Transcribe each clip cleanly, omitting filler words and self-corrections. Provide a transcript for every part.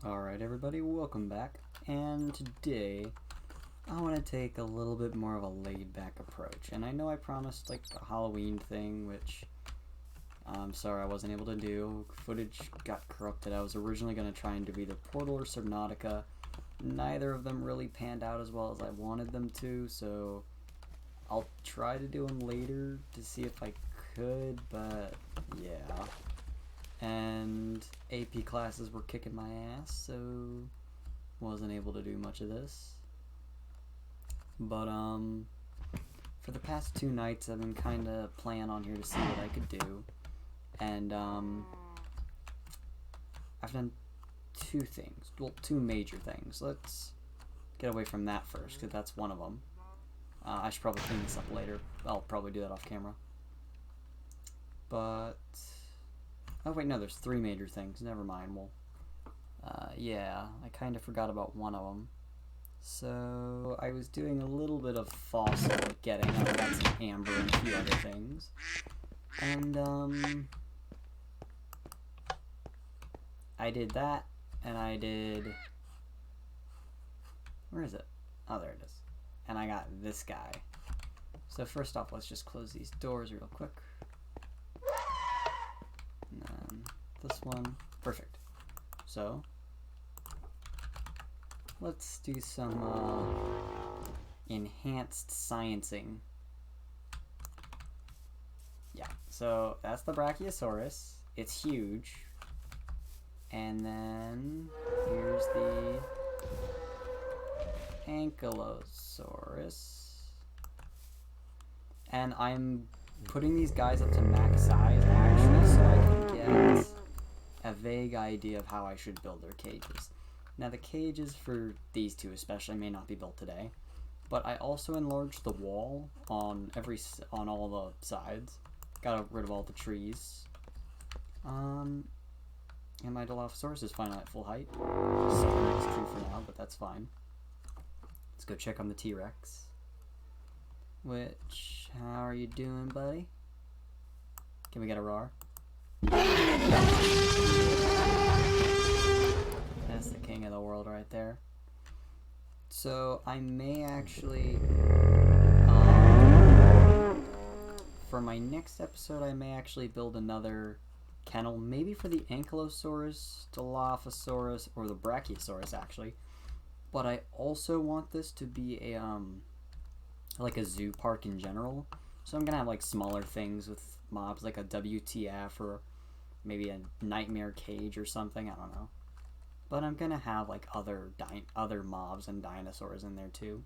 Alright everybody, welcome back, and today I want to take a little bit more of a laid-back approach, and I know I promised like a Halloween thing, which I'm sorry I wasn't able to do. Footage got corrupted. I was originally going to try and do either Portal or Subnautica. Neither of them really panned out as well as I wanted them to, so I'll try to do them later to see if I could, but yeah. And AP classes were kicking my ass, so wasn't able to do much of this. But for the past 2 nights I've been kinda playing on here to see what I could do. And I've done 2 things. Well, 2 major things. Let's get away from that first, because that's one of them. I should probably clean this up later. I'll probably do that off camera. But oh wait, no, there's 3 major things. Never mind. Well, yeah, I kind of forgot about one of them. So I was doing a little bit of fossil getting. I got some amber and a few other things. And I did that, and I did. Where is it? Oh, there it is. And I got this guy. So first off, let's just close these doors real quick. And then this one. Perfect. So let's do some enhanced sciencing. Yeah, so that's the Brachiosaurus. It's huge. And then here's the Ankylosaurus. And I'm putting these guys up to max size actually so I can get a vague idea of how I should build their cages. Now the cages for these 2 especially may not be built today, but I also enlarged the wall on all the sides. Got rid of all the trees. And my Dilophosaurus is finally at full height. So that's true for now, but that's fine. Let's go check on the T-Rex. Which, how are you doing, buddy? Can we get a roar? That's the king of the world right there. So I may actually, for my next episode, I may actually build another kennel, maybe for the Ankylosaurus, Dilophosaurus, or the Brachiosaurus actually. But I also want this to be a like a zoo park in general. So I'm gonna have like smaller things with mobs, like a WTF or maybe a nightmare cage or something. I don't know. But I'm gonna have like other mobs and dinosaurs in there too.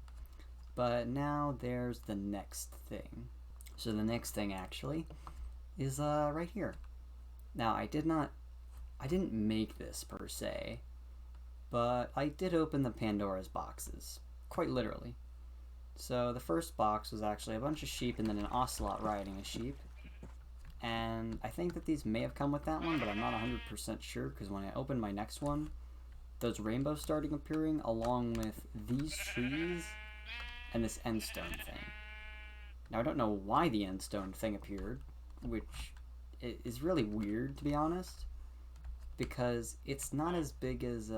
But now there's the next thing. So the next thing actually is right here. Now I didn't make this per se, but I did open the Pandora's boxes, quite literally. So the first box was actually a bunch of sheep and then an ocelot riding a sheep. And I think that these may have come with that one, but I'm not 100% sure, because when I opened my next one, those rainbows started appearing along with these trees and this endstone thing. Now I don't know why the endstone thing appeared, which is really weird to be honest, because it's not as big as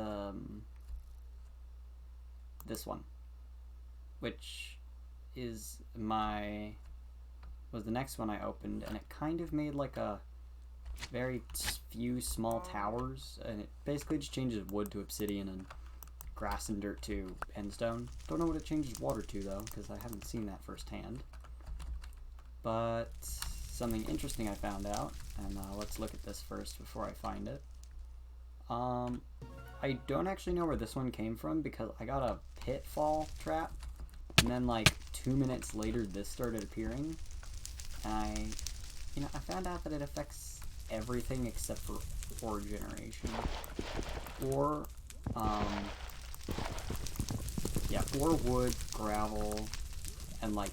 this one, which is was the next one I opened, and it kind of made like a very few small towers, and it basically just changes wood to obsidian and grass and dirt to endstone. Don't know what it changes water to though, because I haven't seen that firsthand. But something interesting I found out, and let's look at this first before I find it. I don't actually know where this one came from, because I got a pitfall trap, and then like 2 minutes later this started appearing, and I found out that it affects everything except for ore generation. Or wood, gravel, and like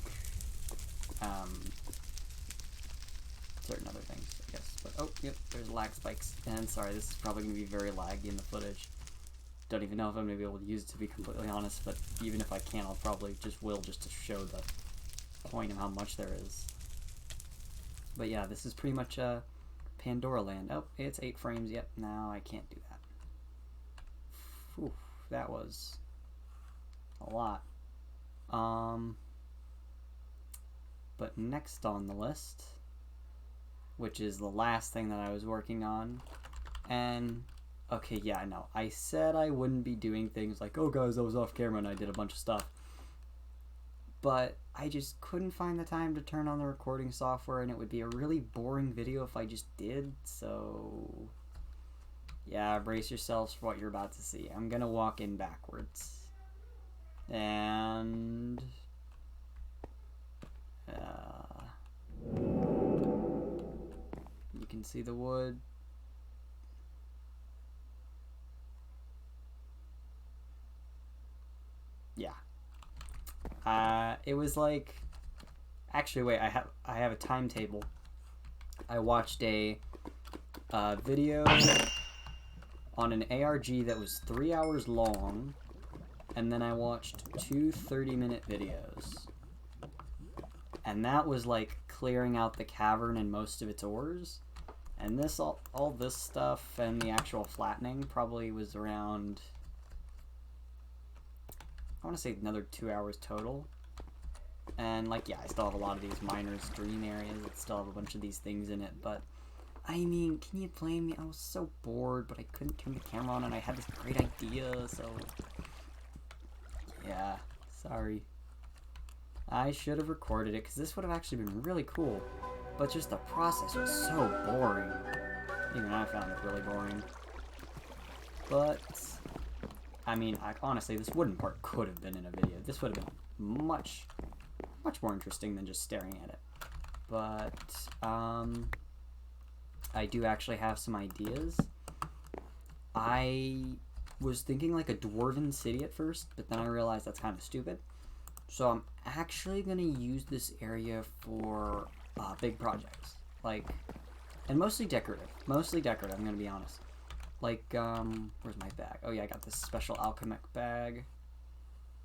certain other things, I guess. But oh, yep, there's lag spikes. And sorry, this is probably gonna be very laggy in the footage. Don't even know if I'm gonna be able to use it, to be completely honest, but even if I can, I'll probably just to show the point of how much there is. But yeah, this is pretty much Pandora Land. Oh, it's 8 frames. Yep, now I can't do that. Whew, that was a lot. But next on the list, which is the last thing that I was working on, and okay, yeah, no, I said I wouldn't be doing things like, oh guys, I was off camera and I did a bunch of stuff, but I just couldn't find the time to turn on the recording software, and it would be a really boring video if I just did, so yeah, brace yourselves for what you're about to see. I'm gonna walk in backwards. And you can see the wood. Yeah. It was like, actually, wait. I have a timetable. I watched a video on an ARG that was 3 hours long, and then I watched two 30-minute videos. And that was like clearing out the cavern and most of its ores. And this all this stuff and the actual flattening probably was around, I want to say another 2 hours total. And like, yeah, I still have a lot of these miners' dream areas that still have a bunch of these things in it, but I mean, can you blame me? I was so bored, but I couldn't turn the camera on, and I had this great idea, so yeah, sorry. I should have recorded it, because this would have actually been really cool, but just the process was so boring. Even I found it really boring. But I mean, honestly, this wooden part could have been in a video. This would have been much more interesting than just staring at it. But I do actually have some ideas. I was thinking like a dwarven city at first, but then I realized that's kind of stupid. So I'm actually going to use this area for big projects. Like, and mostly decorative. Mostly decorative, I'm going to be honest. Like, where's my bag? Oh yeah, I got this special alchemic bag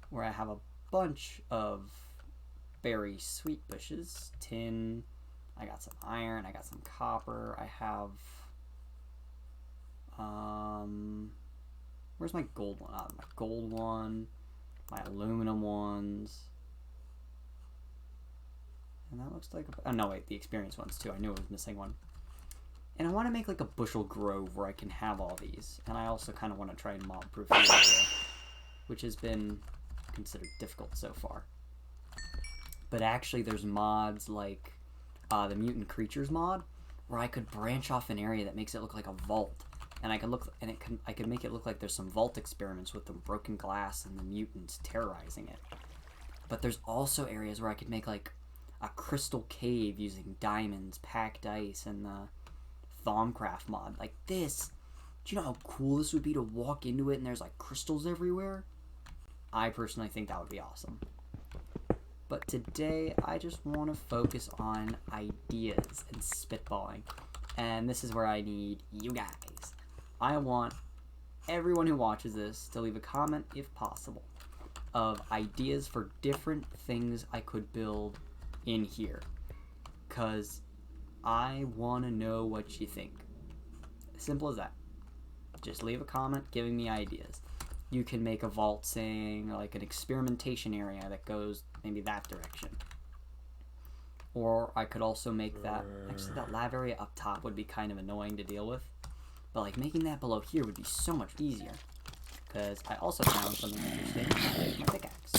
where I have a bunch of berry sweet bushes, tin, I got some iron, I got some copper, I have, where's my gold one? My gold one, my aluminum ones, and that looks like, oh no wait, the experience ones too, I knew I was missing one. And I want to make like a bushel grove where I can have all these, and I also kind of want to try and mob-proof the area, which has been considered difficult so far. But actually there's mods like the mutant creatures mod where I could branch off an area that makes it look like a vault, and I could make it look like there's some vault experiments with the broken glass and the mutants terrorizing it. But there's also areas where I could make like a crystal cave using diamonds, packed ice, and the Thaumcraft mod. Like this. Do you know how cool this would be to walk into it and there's like crystals everywhere? I personally think that would be awesome. But today, I just want to focus on ideas and spitballing. And this is where I need you guys. I want everyone who watches this to leave a comment, if possible, of ideas for different things I could build in here. Because I want to know what you think. Simple as that. Just leave a comment giving me ideas. You can make a vault saying like an experimentation area that goes maybe that direction. Or I could also make that, actually that lab area up top would be kind of annoying to deal with. But like making that below here would be so much easier. Because I also found something interesting with my pickaxe.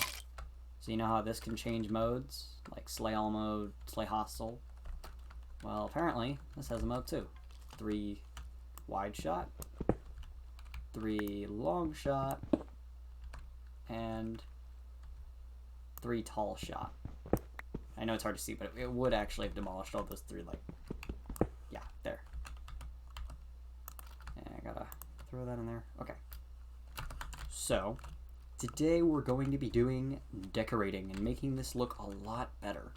So you know how this can change modes? Like slay all mode, slay hostile. Well apparently this has a mode too. 3 wide shot, 3 long shot, and 3 tall shot. I know it's hard to see, but it would actually have demolished all those 3, like, yeah, there. And I gotta throw that in there. Okay. So, today we're going to be doing decorating and making this look a lot better.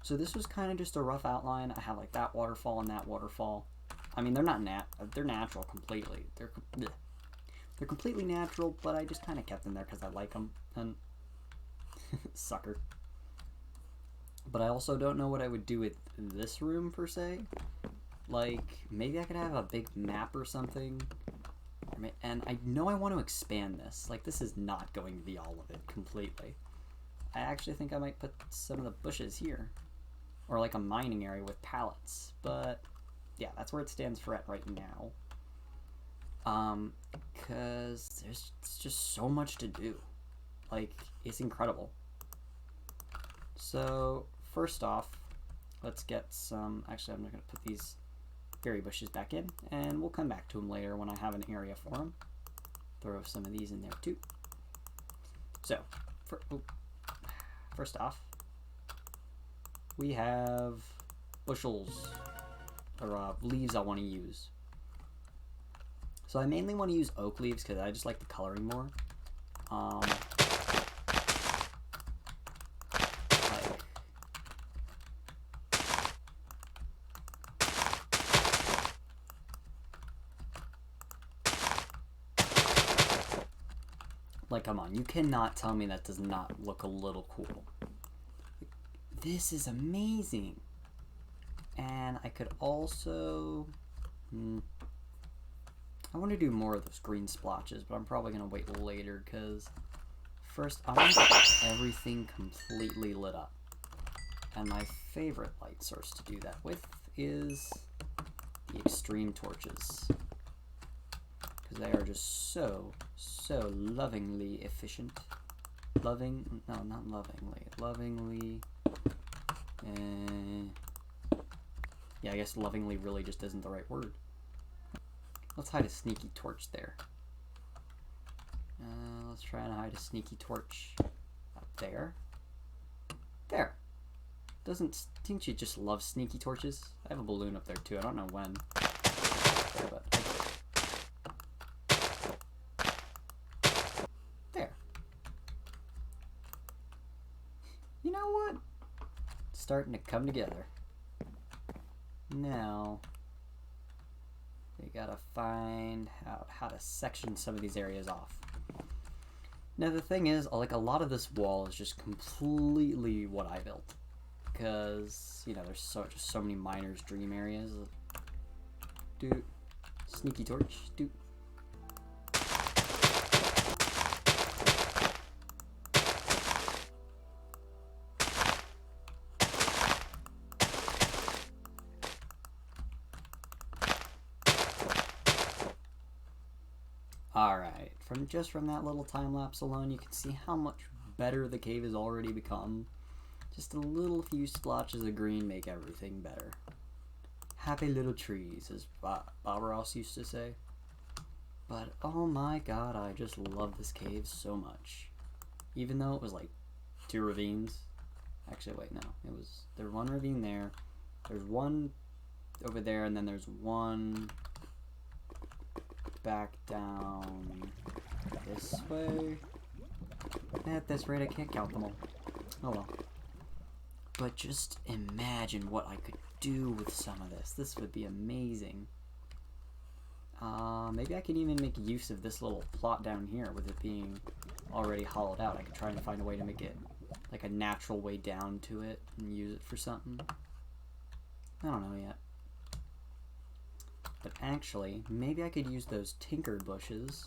So this was kind of just a rough outline. I have like that waterfall and that waterfall. I mean, they're not they're natural completely. They're completely natural, but I just kind of kept them there because I like them. And sucker. But I also don't know what I would do with this room per se. Like maybe I could have a big map or something, And I know I want to expand this. Like, this is not going to be all of it completely. I actually think I might put some of the bushes here. Or like a mining area with pallets. But yeah, that's where it stands for right now. Because there's just so much to do. Like, it's incredible. So, first off, let's get some... Actually, I'm going to put these berry bushes back in, and we'll come back to them later when I have an area for them. Throw some of these in there, too. So, first off, we have bushels, or leaves I want to use. So I mainly want to use oak leaves because I just like the coloring more. Like, come on, you cannot tell me that does not look a little cool. This is amazing. And I could also... I want to do more of those green splotches, but I'm probably going to wait later because first I want to get everything completely lit up. And my favorite light source to do that with is the extreme torches. Because they are just so lovingly efficient. No, not lovingly. Lovingly. Yeah, I guess lovingly really just isn't the right word. Let's hide a sneaky torch there. Let's try and hide a sneaky torch up there. There. Didn't you just love sneaky torches? I have a balloon up there too. I don't know when. There. You know what? It's starting to come together. Now, we gotta find out how to section some of these areas off. Now the thing is, like, a lot of this wall is just completely what I built. Because, you know, there's just so many miners' dream areas. Dude. Sneaky torch. Dude. Alright, from that little time lapse alone, you can see how much better the cave has already become. Just a little few splotches of green make everything better. Happy little trees, as Bob Ross used to say. But oh my god, I just love this cave so much. Even though it was like 2 ravines. Actually, wait, no. There's one ravine there. There's one over there, and then there's one back down this way. At this rate, I can't count them all. Oh well. But just imagine what I could do with some of this. This would be amazing. Maybe I can even make use of this little plot down here with it being already hollowed out. I could try and find a way to make it like a natural way down to it and use it for something. I don't know yet. But actually, maybe I could use those tinker bushes,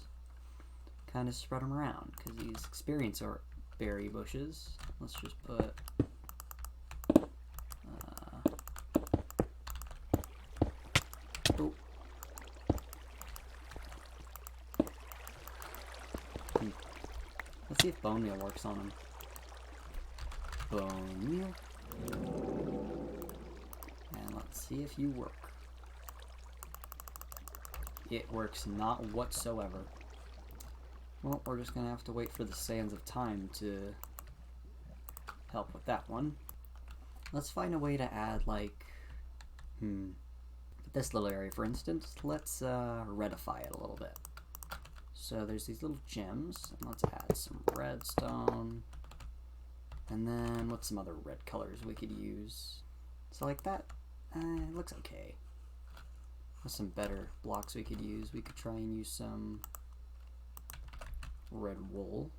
kind of spread them around, because these experience or berry bushes, let's just put let's see if bone meal works on them. Bone meal. And let's see if you work. It works not whatsoever. Well, we're just gonna have to wait for the sands of time to help with that one. Let's find a way to add, like, this little area, for instance. Let's redify it a little bit. So there's these little gems, and let's add some redstone. And then what's some other red colors we could use? So like that, it looks okay. With some better blocks we could use. We could try and use some red wool.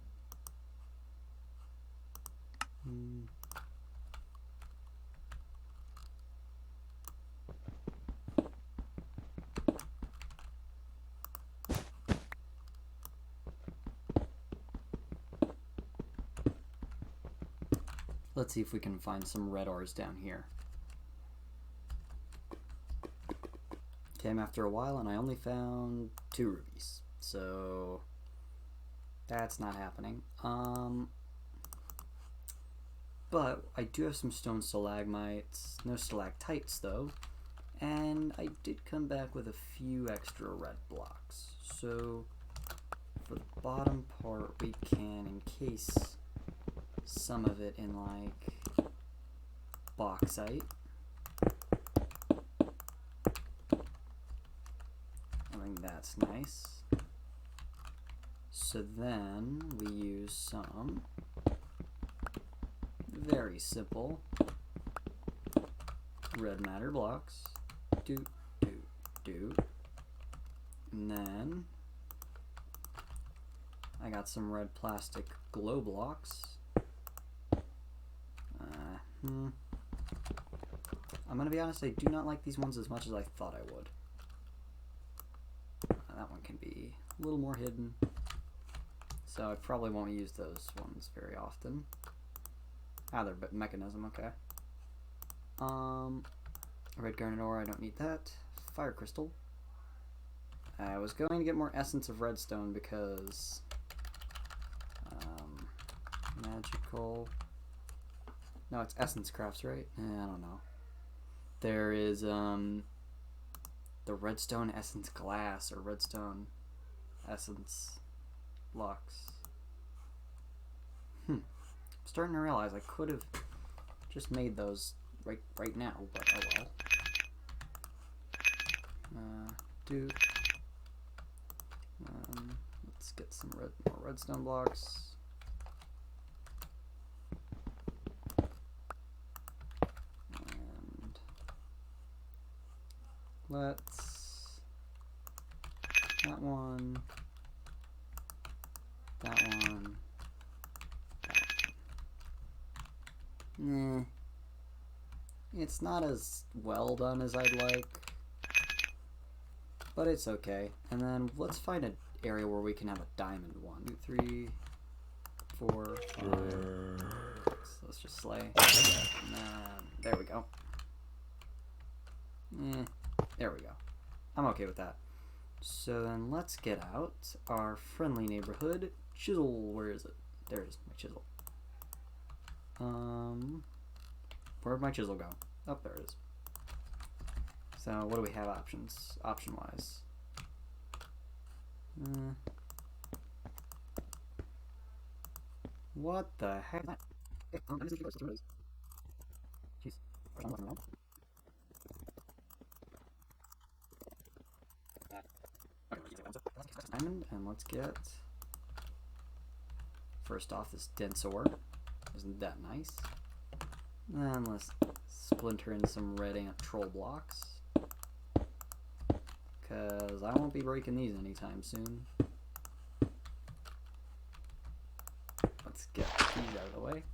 Let's see if we can find some red ores down here. Came after a while and I only found 2 rubies. So that's not happening. But I do have some stone stalagmites, no stalactites though. And I did come back with a few extra red blocks. So for the bottom part we can encase some of it in like bauxite. I think that's nice. So then we use some very simple red matter blocks. Do. And then I got some red plastic glow blocks. I'm gonna be honest, I do not like these ones as much as I thought I would. That one can be a little more hidden, so I probably won't use those ones very often. They're mechanism, okay. Red garnet ore, I don't need that. Fire crystal. I was going to get more essence of redstone because magical. No, it's essence crafts, right? I don't know. There is the redstone essence glass or redstone essence blocks. I'm starting to realize I could have just made those right now, but oh well. Let's get some more redstone blocks. And let's that one. It's not as well done as I'd like, but it's okay. And then let's find an area where we can have a diamond one. 2, 3, 4, 5, 6. Let's just slay. And then, there we go. There we go. I'm okay with that. So then let's get out our friendly neighborhood chisel. Where is it? There it is, my chisel. Where'd my chisel go? Oh, there it is. So what do we have options? Option-wise. What the heck? Jeez. Diamond, and let's get first off this dense ore. Isn't that nice? And let's splinter in some red ant troll blocks, because I won't be breaking these anytime soon. Let's get these out of the way.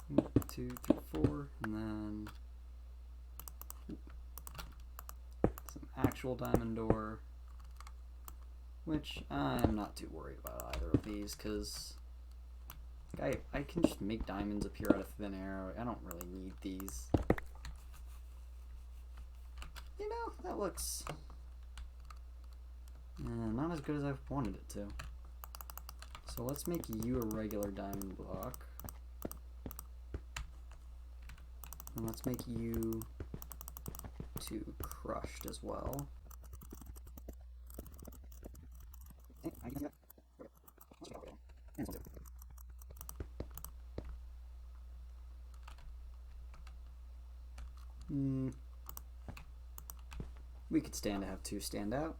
1, 2, 3, 4, and then some actual diamond ore, which I'm not too worried about either of these, because I can just make diamonds appear out of thin air. I don't really need these. You know, that looks not as good as I've wanted it to. So let's make you a regular diamond block. And let's make you 2 crushed as well. We could stand to have 2 stand out.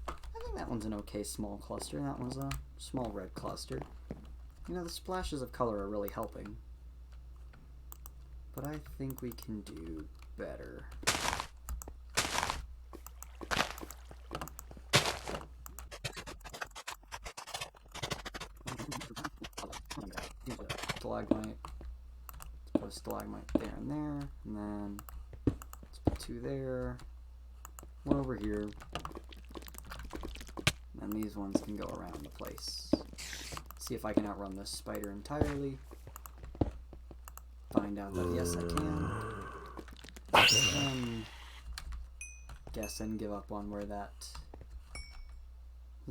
I think that one's an okay small cluster. That one's a small red cluster. You know, the splashes of color are really helping. But I think we can do better. Stalagmite. Let's put a stalagmite there and there, and then let's put 2 there, 1 over here, and these ones can go around the place. See if I can outrun this spider entirely. Find out that yes, I can. Then guess and give up on where that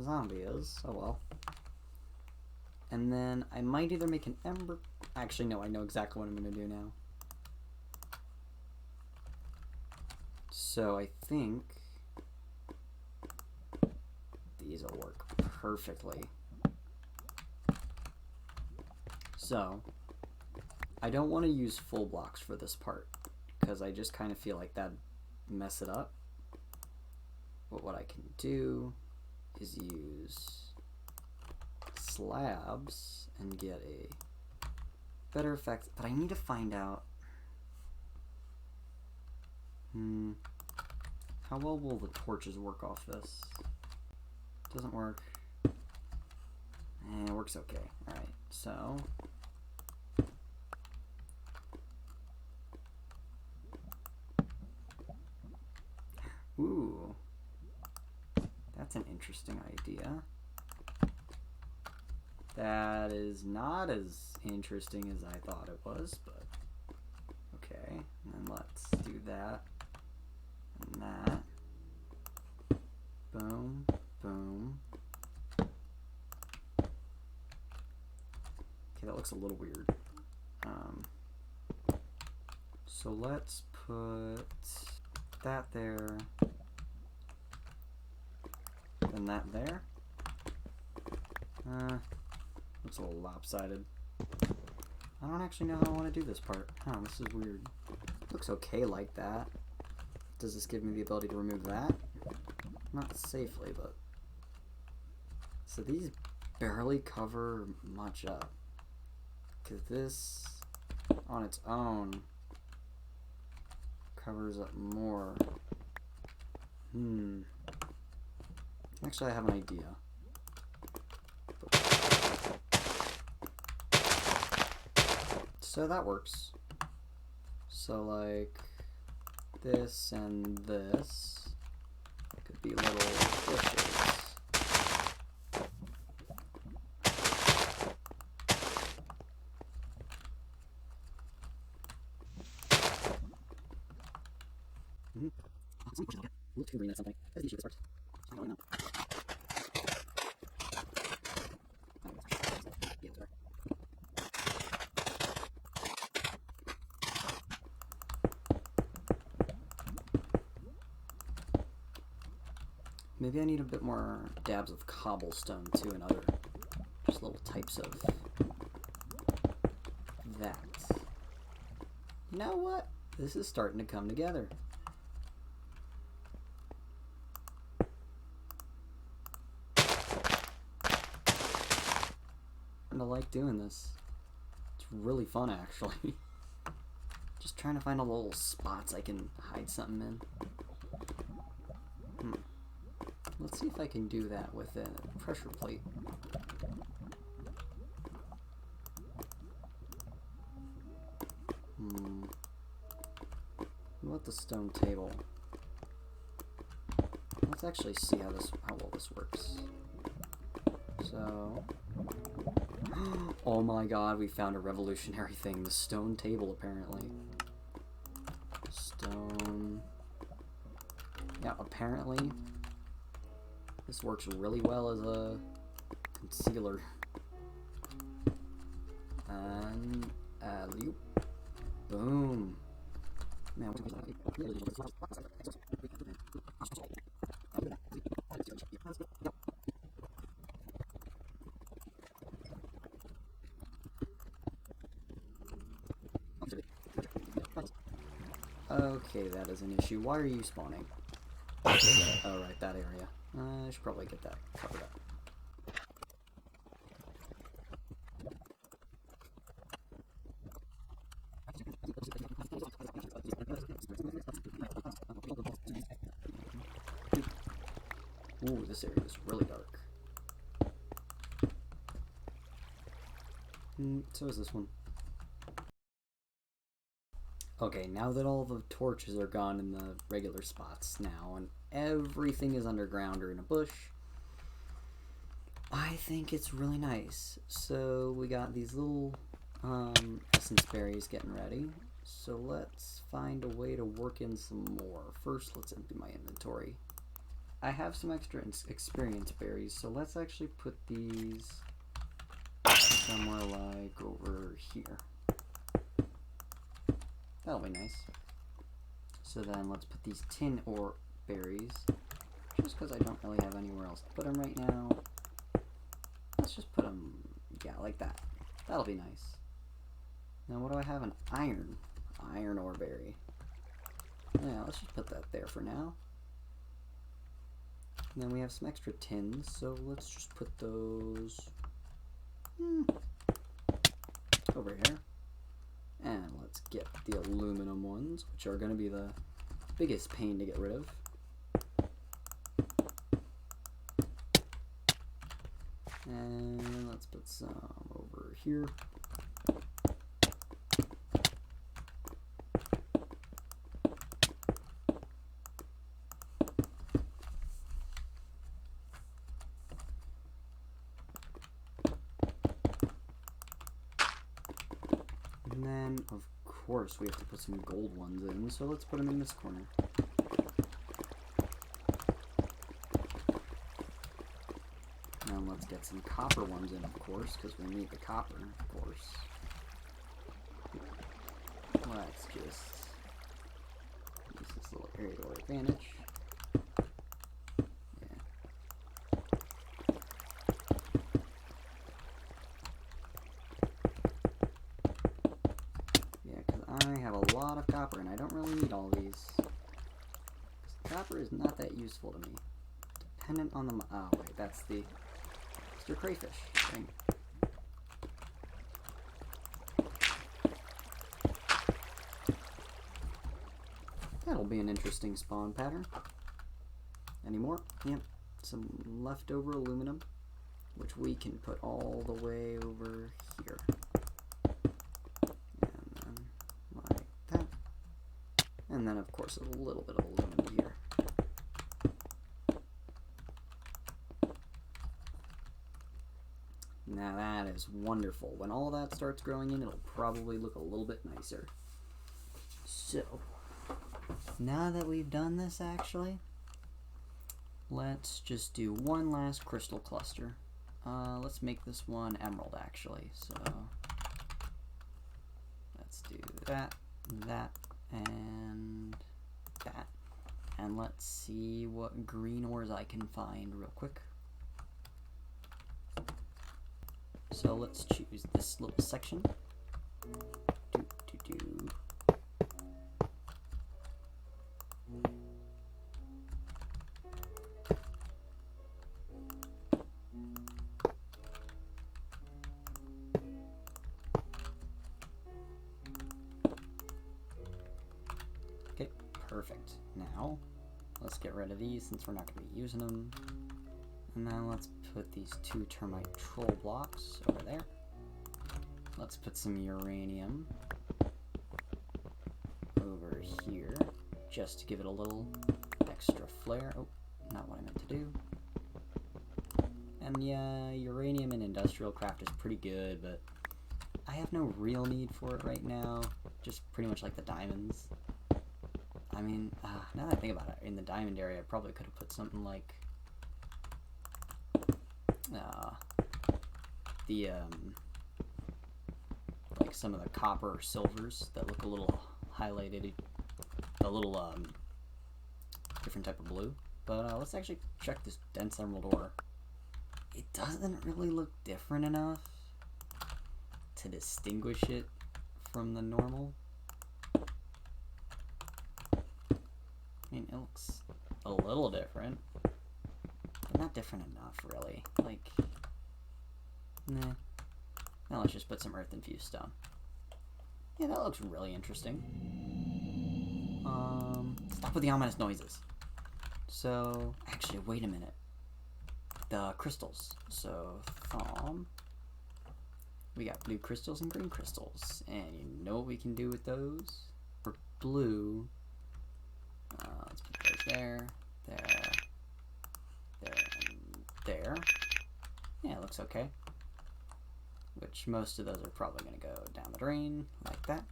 zombie is. Oh well. And then I might either make an ember... Actually, no, I know exactly what I'm going to do now. So I think these will work perfectly. So I don't want to use full blocks for this part because I just kind of feel like that'd mess it up. But what I can do is use slabs and get a better effect, but I need to find out how well will the torches work off this. Doesn't work. It works okay. Alright, so ooh, that's an interesting idea. That is not as interesting as I thought it was, but okay. And then let's do that and that. Boom, boom. Okay, that looks a little weird. So let's put that there, and that there. Looks a little lopsided. I don't actually know how I want to do this part. Huh, this is weird. Looks okay like that. Does this give me the ability to remove that? Not safely, but... So these barely cover much up. Because this, on its own, covers up more. Actually, I have an idea. So that works. So like this and this could be little bushes. Looks green at something. That's the issue with this part. I don't know. Maybe I need a bit more dabs of cobblestone too, and other just little types of that. You know what? This is starting to come together. I like doing this. It's really fun, actually. Just trying to find all the little spots I can hide something in. Let's see if I can do that with a pressure plate. What about the stone table? Let's actually see how well this works. So, oh my god, we found a revolutionary thing. The stone table, apparently. Stone. Yeah, apparently this works really well as a concealer. And alley-oop. Boom. Man, okay, that is an issue. Why are you spawning? Oh, right, that area. I should probably get that covered up. Ooh, this area is really dark. So is this one. Okay, now that all the torches are gone in the regular spots now, and everything is underground or in a bush, I think it's really nice. So we got these little essence berries getting ready. So let's find a way to work in some more. First, let's empty my inventory. I have some extra experience berries, so let's actually put these somewhere like over here. That'll be nice. So then let's put these tin ore berries, just because I don't really have anywhere else to put them right now. Let's just put them, yeah, like that. That'll be nice. Now what do I have? An iron ore berry. Yeah, let's just put that there for now. And then we have some extra tins, so let's just put those over here. And let's get the aluminum ones, which are going to be the biggest pain to get rid of. And let's put some over here. And then, of course, we have to put some gold ones in, so let's put them in this corner. Now let's get some copper ones in, of course, because we need the copper, of course. Let's just use this little area to our advantage. I have a lot of copper, and I don't really need all these. Copper is not that useful to me. Dependent on the... Oh, wait, that's the Mr. Crayfish thing. That'll be an interesting spawn pattern. Any more? Yep. Some leftover aluminum, which we can put all the way over here. And then, of course, a little bit of aluminum here. Now that is wonderful. When all that starts growing in, it'll probably look a little bit nicer. So, now that we've done this, actually, let's just do one last crystal cluster. Let's make this one emerald, actually. So, let's do that, that, and that. And let's see what green ores I can find real quick. So let's choose this little section. Okay, perfect. Now, let's get rid of these since we're not going to be using them. And now let's put these 2 termite troll blocks over there. Let's put some uranium over here, just to give it a little extra flair. Oh, not what I meant to do. And yeah, uranium in industrial craft is pretty good, but I have no real need for it right now. Just pretty much like the diamonds. I mean, now that I think about it, in the diamond area, I probably could have put something like like some of the copper or silvers that look a little highlighted, a little different type of blue. But let's actually check this dense emerald ore. It doesn't really look different enough to distinguish it from the normal. I mean, it looks a little different, but not different enough, really. Like, nah. Now let's just put some earth infused stone. Yeah, that looks really interesting. Stop with the ominous noises. So, actually, wait a minute. The crystals. So, we got blue crystals and green crystals. And you know what we can do with those? For blue, let's put those there, there, there, and there. Yeah, it looks okay. Which most of those are probably going to go down the drain, like that.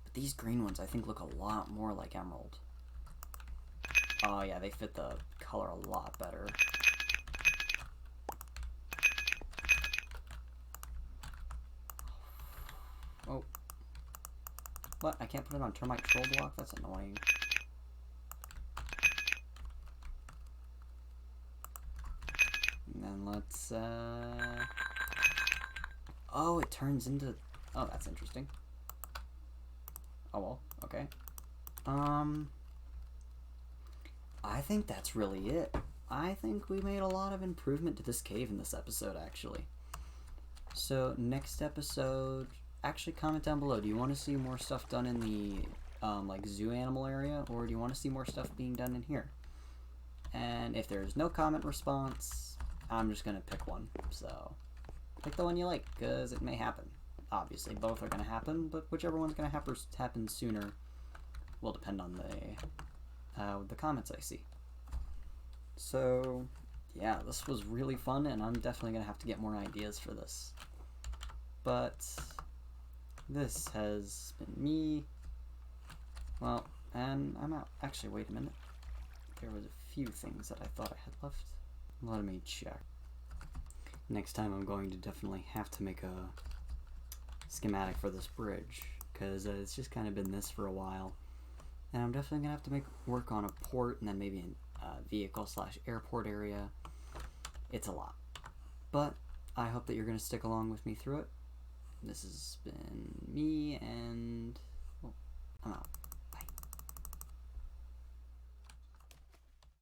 But these green ones I think look a lot more like emerald. Oh yeah, they fit the color a lot better. Oh. What? I can't put it on termite troll block? That's annoying. And then let's, oh, it turns into... Oh, that's interesting. Oh, well, okay. I think that's really it. I think we made a lot of improvement to this cave in this episode, actually. So, next episode... Actually, comment down below. Do you want to see more stuff done in the, like, zoo animal area? Or do you want to see more stuff being done in here? And if there's no comment response, I'm just going to pick one. So, pick the one you like, because it may happen. Obviously, both are going to happen, but whichever one's going to happen sooner will depend on the comments I see. So, yeah, this was really fun, and I'm definitely going to have to get more ideas for this. But this has been me. Well, and I'm out. Actually, wait a minute. There was a few things that I thought I had left. Let me check. Next time I'm going to definitely have to make a schematic for this bridge, because it's just kind of been this for a while. And I'm definitely going to have to work on a port, and then maybe a vehicle/airport area. It's a lot. But I hope that you're going to stick along with me through it. This has been me, and well, I'm out.